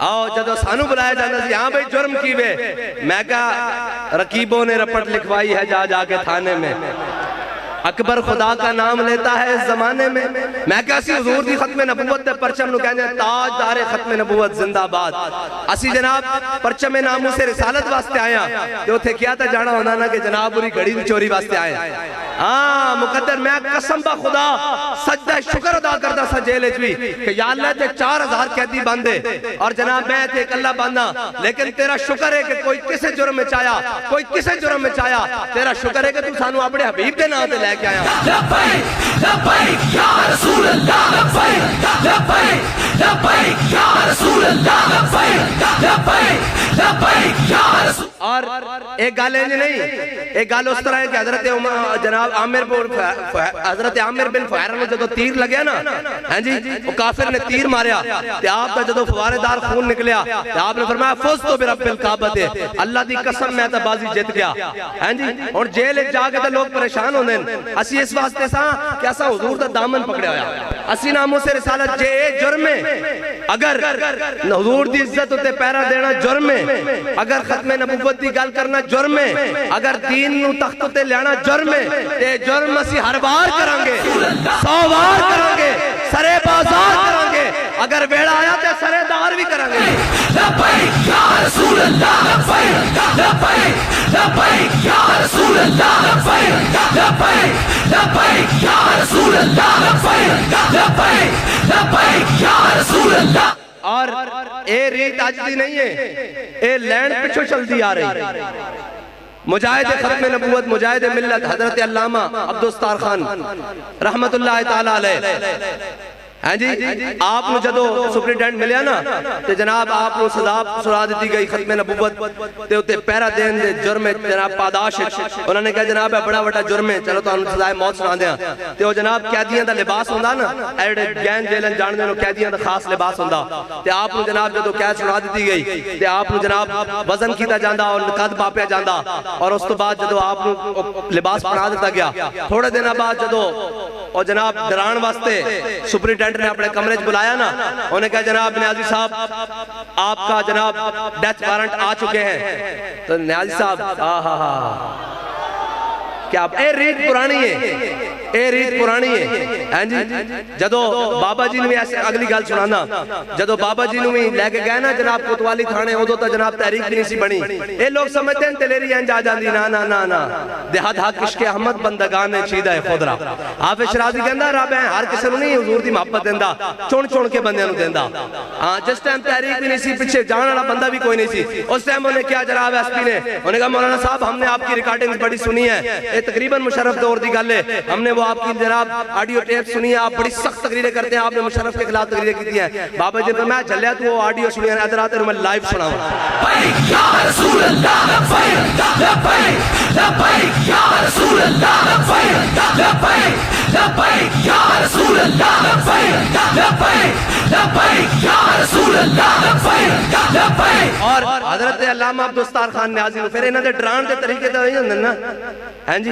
آؤ جدو سانو بلایا جانا سی ہاں بھئی جرم کی وے میں کہا رقیبوں نے رپٹ لکھوائی ہے جا جا کے تھانے میں اکبر خدا کا نام لیتا ہے اس زمانے میں میں کہا سی حضور دی ختم نبوت دے پرچم نو کہنے تاج دار ختم نبوت زندہ باد اسی جناب پرچم نامو سے رسالت واسطے آیا تو تھے کیا تھا جانا ہونا نا کہ جناب پوری گھڑی دی چوری واسطے آئے ہاں مقدر میں قسم با خدا سجدہ شکر ادا کرتا سا جیلے جوی کہ یا اللہ تے 4000 قیدی باندھے اور جناب میں تے ایک اللہ باندھا لیکن تیرا شکر ہے کہ کوئی کسے جرم میں چایا کوئی کسے جرم میں چایا تیرا شکر ہے کہ تو سانو اپنے حبیب دے نام تے لے کے آیا لبیک لبیک یا رسول اللہ لبیک لبیک لبیک یا رسول اللہ لبیک لبیک لبیک یا رسول اور ایک گال ہے نہیں ایک گال اس طرح ہے کہ حضرت جناب حضرت عامر بن فہر نے جدو تیر لگیا نا ہاں جی وہ کافر نے تیر ماریا تو آپ کا جدو فوارے دار خون نکلیا تو آپ نے فرمایا فوز تو برب الکعبہ دے اللہ دی قسم میں تا بازی جت گیا ہاں جی اور جیل جا کے تا لوگ پریشان ہوندے اسی اس واسطے سا کہ ایسا حضور دا دامن پکڑے ہویا اسی ناموں سے رسالت جے جرم میں اگر حضور دی عزت ہوتے پیرا دینا جرم میں اگر ختم نبوت دی گل کرنا جرم میں اگر دین نو تخت تے لینا جرم میں تے جرم اسی ہر بار کرانگے 100 بار کرانگے سرے بازار کرانگے اگر بیڑا آیا تے سرے دار بھی کرانگے لبیک یا رسول اللہ لبیک لبیک لبیک یا رسول اللہ لبیک لبیک لبیک یا رسول اللہ لبیک لبیک لبیک یا رسول اللہ اور اے ریت آج دی نہیں ہے اے لینڈ پچھو چل دی آ رہی مجاہد ختم نبوت مجاہد ملت حضرت علامہ عبدالستار خان رحمت اللہ تعالیٰ علیہ ہاں جی آپ نے جدو سپریڈنٹ ملیا نا تے جناب آپ نے صدا سنا دیتی گئی ختم نبوت تے ہوتے پیرا دین دے جرم جناب پاداش انہوں نے کہا جناب ہے بڑا بڑا جرم ہے چلو تو انہوں صدای موت سنا دیا تے وہ جناب قیدیاں دا لباس ہوندہ نا ایڈے گین جیلن جان دے قیدیاں دا خاص لباس ہوندہ تے آپ نے جناب جدو قید سنا دیتی گئی تے آپ نے جناب وزن کیتا جاندہ اور قد باپیا جاندہ اور اس تو بعد جدو آپ نے لباس پڑھا دیتا گیا تھوڑے دن بعد جدو اور جناب دران واسطے سپریڈنٹ نے اپنے کمرے بلایا نا انہیں کہا جناب نیازی صاحب آپ کا جناب ڈیتھ وارنٹ آ چکے ہیں تو نیازی صاحب کیا اے ریت پرانی ہے اے ریت پرانی ہے جدو بابا جی نے ایسے اگلی گل سنانا جدو بابا جی نے لے کے گئے نا جناب کوتوالی تھانے ہو تو جناب تحریک بھی نہیں سی بنی اے لوگ سمجھتے ہیں تلیری انجا جان دی نا نا نا نا دیہات حق عشق احمد بندگان چیدہ خودرا حافظ شرازی کہندہ رب ہیں ہر کسی نہیں حضور دی محبت دیندہ چون چون کے بندے نو دیندہ جس ٹائم تحریک بھی نہیں سی پیچھے جانا والا بندہ بھی کوئی نہیں سی اس ٹائم انہیں کیا جناب ایس پی نے انہیں کہا مولانا صاحب ہم نے آپ کی ریکارڈنگ بڑی سنی ہے تقریباً مشرف دور دی گل ہے ہم نے وہ آپ کی جناب آڈیو ٹیپ سنی ہے آپ بڑی سخت تقریریں کرتے ہیں آپ نے مشرف کے خلاف تقریریں کی ہیں بابا جی میں جھلیا تو وہ آڈیو سنی ہے ادھر آتے میں لائیو سنا ہوں لبیک یا رسول اللہ لبیک لبیک لبیک یا رسول اللہ لبیک لبیک لبیک یا رسول اللہ لبیک لبیک لبیک یا رسول اللہ لبیک لبیک اور حضرت علامہ عبدالستار خان نیازی پھر انہوں نے ڈران دے طریقے تو نہیں ہوندے نا ہاں جی